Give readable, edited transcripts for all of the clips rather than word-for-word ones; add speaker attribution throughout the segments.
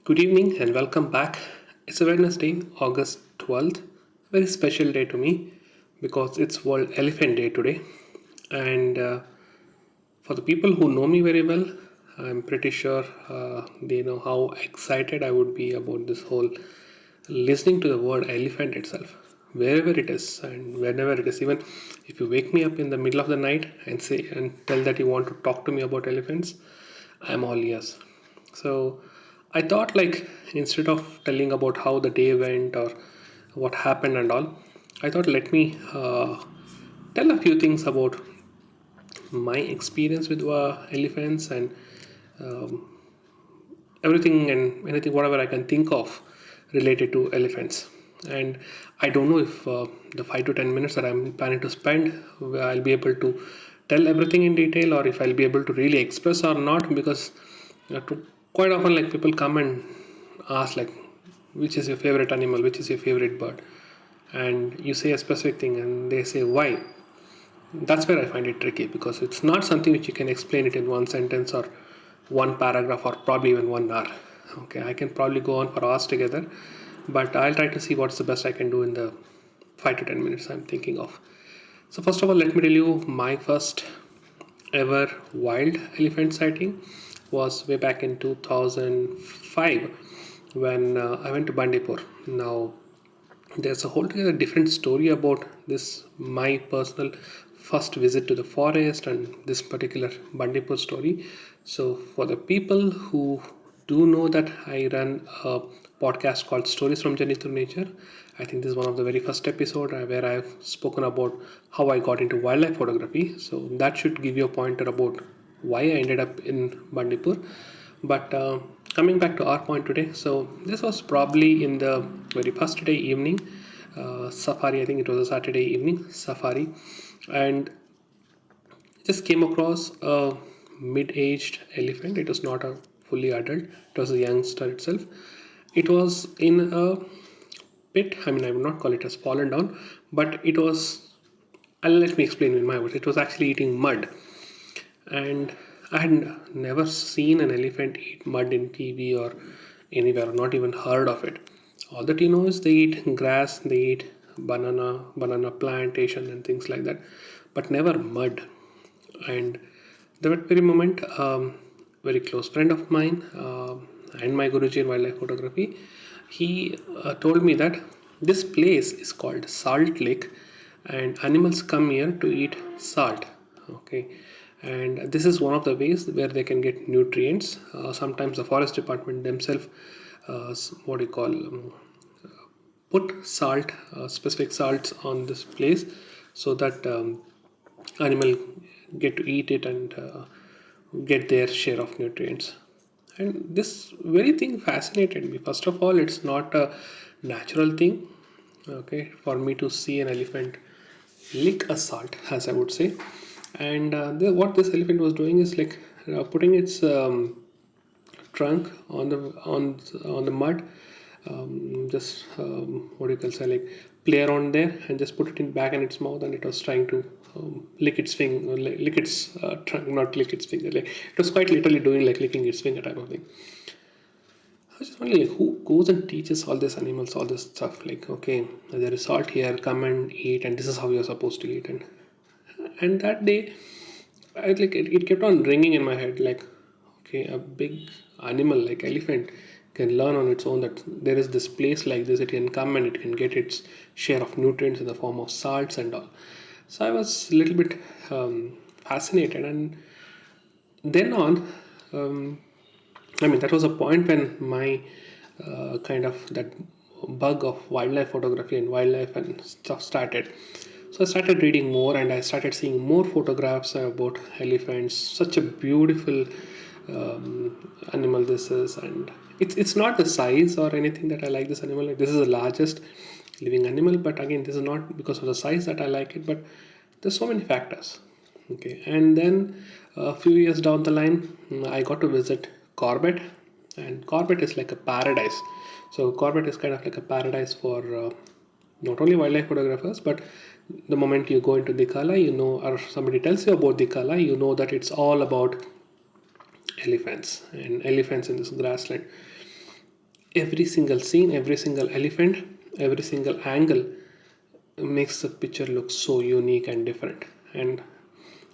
Speaker 1: Good evening and welcome back. It's a Wednesday, August 12th. Very special day to me because it's World Elephant Day today. And for the people who know me very well, I'm pretty sure they know how excited I would be about this whole listening to the word elephant itself, wherever it is and whenever it is. Even if you wake me up in the middle of the night and say and tell that you want to talk to me about elephants, I'm all ears. So I thought, like, instead of telling about how the day went or what happened and all, I thought let me tell a few things about my experience with elephants and um, everything and anything whatever I can think of related to elephants. And I don't know if the 5 to 10 minutes that I'm planning to spend, I'll be able to tell everything in detail, or if I'll be able to really express or not. Because quite often, like, people come and ask, like, which is your favorite animal, which is your favorite bird, and you say a specific thing, and they say why. That's where I find it tricky, because it's not something which you can explain it in one sentence or one paragraph or probably even 1 hour. Okay, I can probably go on for hours together, but I'll try to see what's the best I can do in the 5 to 10 minutes I'm thinking of. So first of all, let me tell you, my first ever wild elephant sighting was way back in 2005 when I went to Bandipur. Now, there's a whole different story about this, my personal first visit to the forest and this particular Bandipur story. So for the people who do know that I run a podcast called Stories from Journey Through Nature, I think this is one of the very first episode where I've spoken about how I got into wildlife photography. So that should give you a pointer about why I ended up in Bandipur. But coming back to our point today, so this was probably in the very first day evening safari. I think it was a Saturday evening safari, and just came across a mid-aged elephant. It was not a fully adult; it was a youngster itself. It was in a pit. I mean, I would not call it as fallen down, but it was. Let me explain in my words. It was actually eating mud, and I had never seen an elephant eat mud in TV or anywhere, not even heard of it. All that you know is they eat grass, they eat banana plantation, and things like that, but never mud. And that very moment, very close friend of mine and my Guruji in wildlife photography, he told me that this place is called Salt Lake, and animals come here to eat salt. Okay, and this is one of the ways where they can get nutrients. Sometimes the forest department themselves, what do you call, put salt, specific salts on this place, so that animal get to eat it and get their share of nutrients. And this very thing fascinated me. First of all, it's not a natural thing, okay, for me to see an elephant lick a salt, as I would say. And what this elephant was doing is, like, putting its trunk on the mud, just what do you call, say, like, play around there and just put it in back in its mouth, and it was trying to lick its finger, lick its trunk, not lick its finger. Like, it was quite literally doing like licking its finger type of thing. I was just wondering, like, who goes and teaches all these animals all this stuff? Like, okay, there is salt here, come and eat, and this is how you're supposed to eat. And that day, it kept on ringing in my head, like, okay, a big animal like elephant can learn on its own that there is this place like this. It can come and it can get its share of nutrients in the form of salts and all. So I was a little bit fascinated, and then on, I mean, that was a point when my kind of that bug of wildlife photography and wildlife and stuff started. So I started reading more, and I started seeing more photographs about elephants. Such a beautiful animal this is, and it's not the size or anything that I like this animal. Like, this is the largest living animal, but again, this is not because of the size that I like it, but there's so many factors. Okay, and then a few years down the line, I got to visit Corbett, and Corbett is like a paradise. So Corbett is kind of like a paradise for not only wildlife photographers, but the moment you go into Dikala, you know, or somebody tells you about Dikala, you know that it's all about elephants and elephants in this grassland. every single scene, every single elephant, every single angle makes the picture look so unique and different, and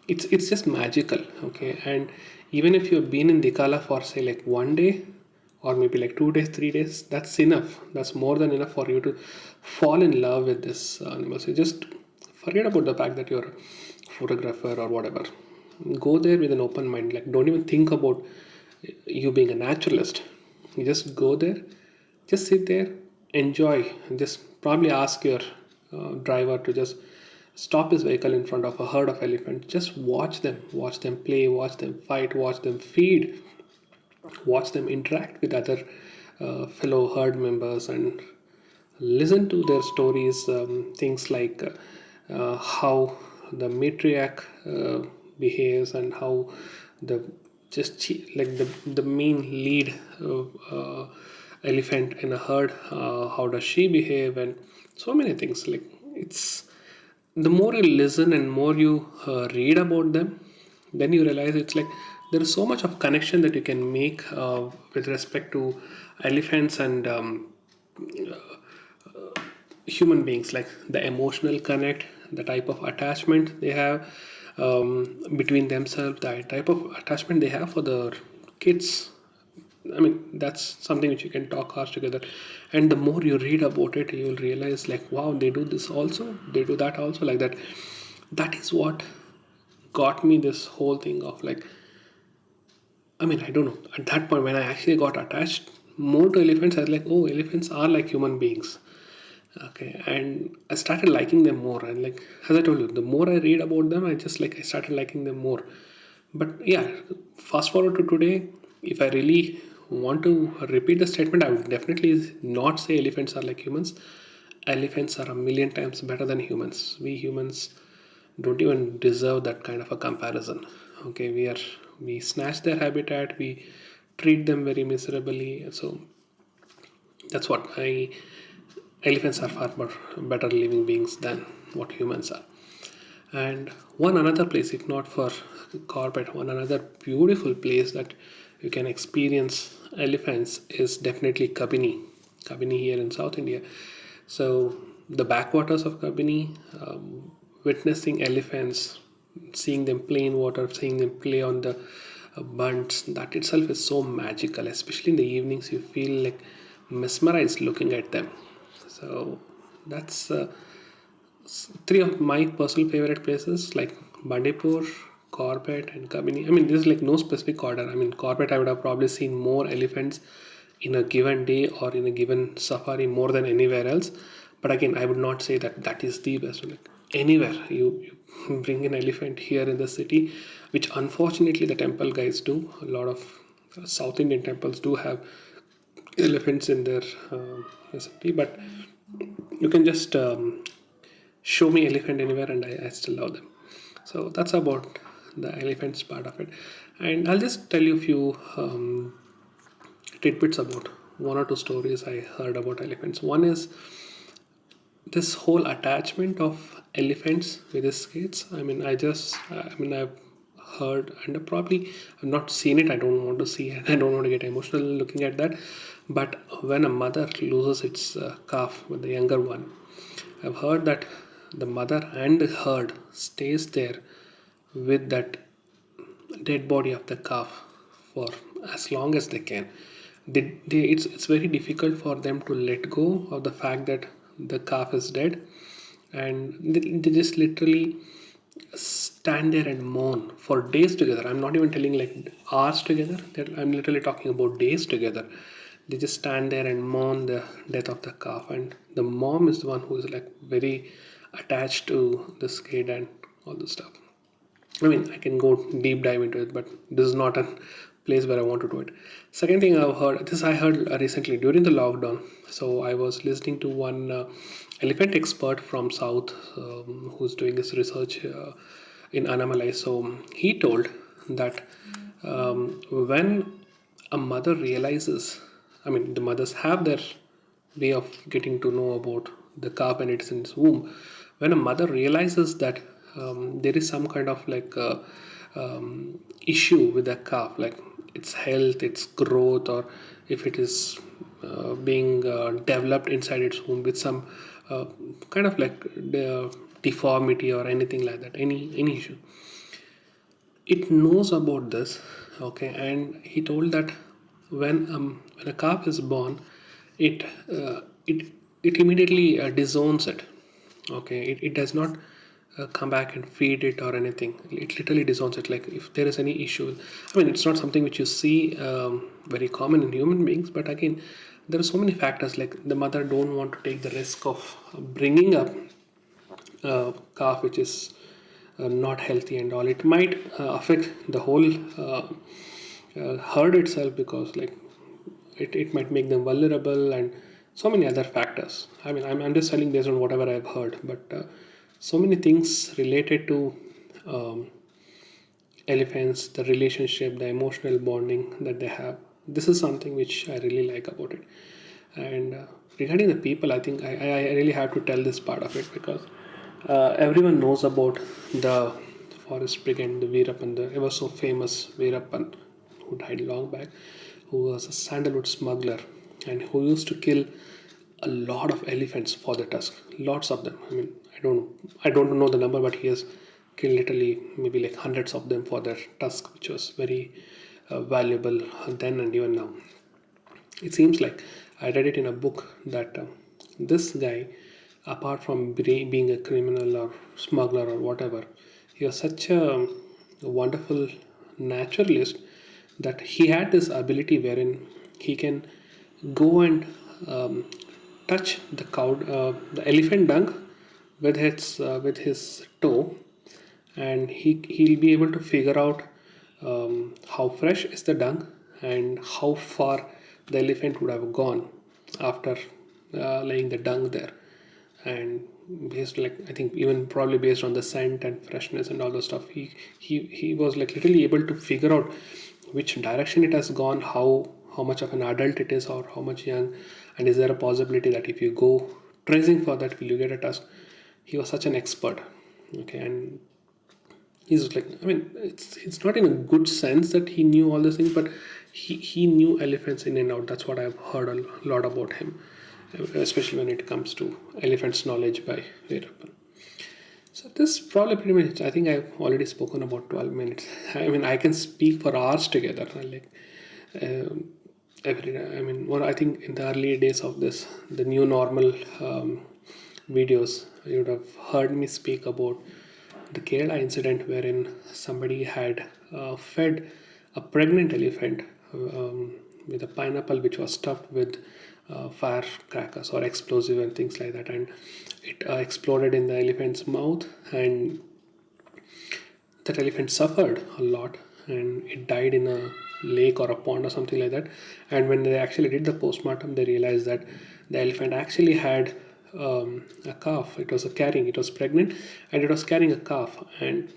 Speaker 1: it's just magical. Okay, and even if you've been in Dikala for say like one day or maybe like 2 days, 3 days, that's enough. That's more than enough for you to fall in love with this animal. So just forget about the fact that you're a photographer or whatever. Go there with an open mind. Like, don't even think about you being a naturalist. You just go there, just sit there, enjoy, and just probably ask your driver to just stop his vehicle in front of a herd of elephants. Just watch them play, watch them fight, watch them feed, watch them interact with other fellow herd members, and listen to their stories. Things like how the matriarch behaves, and how the like the main lead elephant in a herd, how does she behave, and so many things. Like, it's the more you listen and more you read about them, then you realize it's like there is so much of connection that you can make with respect to elephants and human beings, like the emotional connect, the type of attachment they have between themselves, the type of attachment they have for the kids. I mean, that's something which you can talk hours together. And the more you read about it, you'll realize like, wow, they do this also, they do that also, like that. That is what got me this whole thing of like, I mean, I don't know. At that point, when I actually got attached more to elephants, I was like, oh, elephants are like human beings. Okay, and I started liking them more. And like, as I told you, the more I read about them, I started liking them more. But yeah, fast forward to today, if I really want to repeat the statement, I would definitely not say elephants are like humans. Elephants are a million times better than humans. We humans don't even deserve that kind of a comparison. Okay, we snatch their habitat, we treat them very miserably. So that's what I elephants are far more better living beings than what humans are. And one another place, if not for Corbett, one another beautiful place that you can experience elephants is definitely Kabini. Kabini here in South India. So the backwaters of Kabini, witnessing elephants, seeing them play in water, seeing them play on the bunts, that itself is so magical. Especially in the evenings, you feel like mesmerized looking at them. So that's three of my personal favorite places, like Bandipur, Corbett, and Kabini. I mean, there's like no specific order. I mean, Corbett, I would have probably seen more elephants in a given day or in a given safari more than anywhere else. But again, I would not say that that is the best. Like anywhere you bring an elephant here in the city, which unfortunately the temple guys do. A lot of South Indian temples do have elephants in their recipe, but you can just show me elephant anywhere and I still love them. So that's about the elephants part of it. And I'll just tell you a few tidbits about one or two stories I heard about elephants. One is this whole attachment of elephants with his kids. I mean, I've heard and probably I've not seen it. I don't want to see it. I don't want to get emotional looking at that. But when a mother loses its calf with the younger one, I've heard that the mother and the herd stays there with that dead body of the calf for as long as they can. It's very difficult for them to let go of the fact that the calf is dead, and they just literally stand there and mourn for days together. I'm not even telling like hours together. I'm literally talking about days together. They just stand there and mourn the death of the calf, and the mom is the one who is like very attached to this kid and all this stuff. I mean, I can go deep dive into it, but this is not a place where I want to do it. Second thing I've heard, this I heard recently during the lockdown. So I was listening to one elephant expert from South who's doing his research in Annamalai. So he told that when a mother realizes, I mean, the mothers have their way of getting to know about the calf and it's in its womb. When a mother realizes that there is some kind of like issue with the calf, like its health, its growth, or if it is being developed inside its womb with some kind of like deformity or anything like that, any issue. It knows about this, okay, and he told that when a calf is born, it uh, it it immediately disowns it, okay. It does not come back and feed it or anything. It literally disowns it. Like if there is any issue, I mean, it's not something which you see very common in human beings, but again, there are so many factors. Like the mother don't want to take the risk of bringing up calf which is not healthy and all. It might affect the whole herd itself, because like it might make them vulnerable and so many other factors. I mean, I'm just telling based on whatever I've heard, but so many things related to um, elephants, the relationship, the emotional bonding that they have. This is something which I really like about it. And regarding the people, I think I really have to tell this part of it, because everyone knows about the forest brigand, the Veerappan, the ever so famous Veerappan, who died long back, who was a sandalwood smuggler and who used to kill a lot of elephants for the tusk, lots of them. I mean, I don't know the number, but he has killed literally maybe like hundreds of them for their tusk, which was very valuable then and even now. It seems like I read it in a book that this guy, apart from being a criminal or smuggler or whatever, he was such a wonderful naturalist that he had this ability wherein he can go and um, touch the elephant dung with his toe, and he'll be able to figure out how fresh is the dung and how far the elephant would have gone after laying the dung there. And based, like, I think even probably based on the scent and freshness and all those stuff, he was like literally able to figure out which direction it has gone, how much of an adult it is or how much young, and is there a possibility that if you go tracing for that, will you get a tusk. He was such an expert, okay. And he's like, I mean, it's not in a good sense that he knew all these things, but he knew elephants in and out. That's what I've heard a lot about him, especially when it comes to elephants knowledge by Veerappan. So this probably pretty much, I think I've already spoken about 12 minutes. I mean, I can speak for hours together. Like um, I mean, well, I think in the early days of this, the new normal videos, you would have heard me speak about the Kerala incident wherein somebody had fed a pregnant elephant with a pineapple which was stuffed with firecrackers or explosive and things like that, and it exploded in the elephant's mouth, and that elephant suffered a lot and it died in a lake or a pond or something like that. And when they actually did the postmortem, they realized that the elephant actually had a calf. It was pregnant and it was carrying a calf. And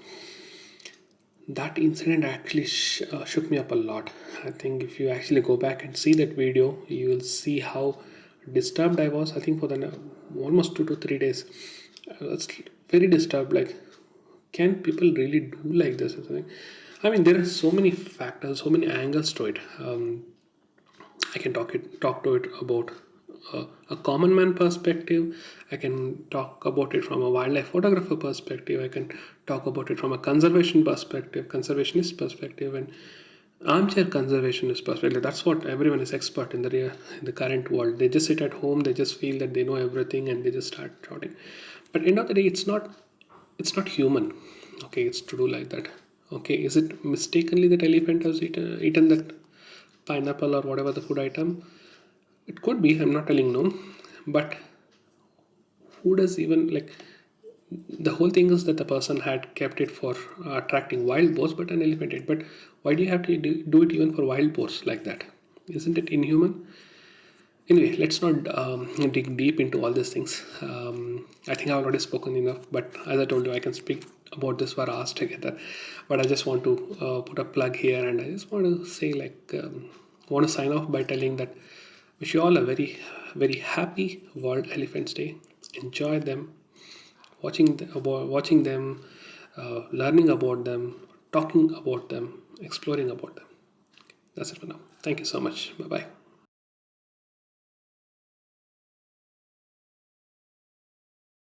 Speaker 1: that incident actually shook me up a lot. I think if you actually go back and see that video, you will see how disturbed I was. I think for the almost 2 to 3 days, I was very disturbed. Like, can people really do like this or something? I mean, there are so many factors, so many angles to it. I can talk to it about a common man perspective. I can talk about it from a wildlife photographer perspective. I can talk about it from a conservationist perspective, and armchair conservationist perspective. That's what everyone is expert in in the current world. They just sit at home. They just feel that they know everything, and they just start shouting. But end of the day, it's not human. Okay, it's to do like that. Okay, is it mistakenly that elephant has eaten that pineapple or whatever the food item? It could be. I'm not telling no, but who does even like, the whole thing is that the person had kept it for attracting wild boars, but an elephant ate. But why do you have to do it even for wild boars like that? Isn't it inhuman? Anyway, let's not dig deep into all these things. I think I've already spoken enough, but as I told you, I can speak about this for hours together. But I just want to put a plug here, and I just want to say, like, want to sign off by telling that wish you all a very, very happy World Elephants Day. Enjoy them, watching them, learning about them, talking about them, exploring about them. That's it for now. Thank you so much. Bye bye.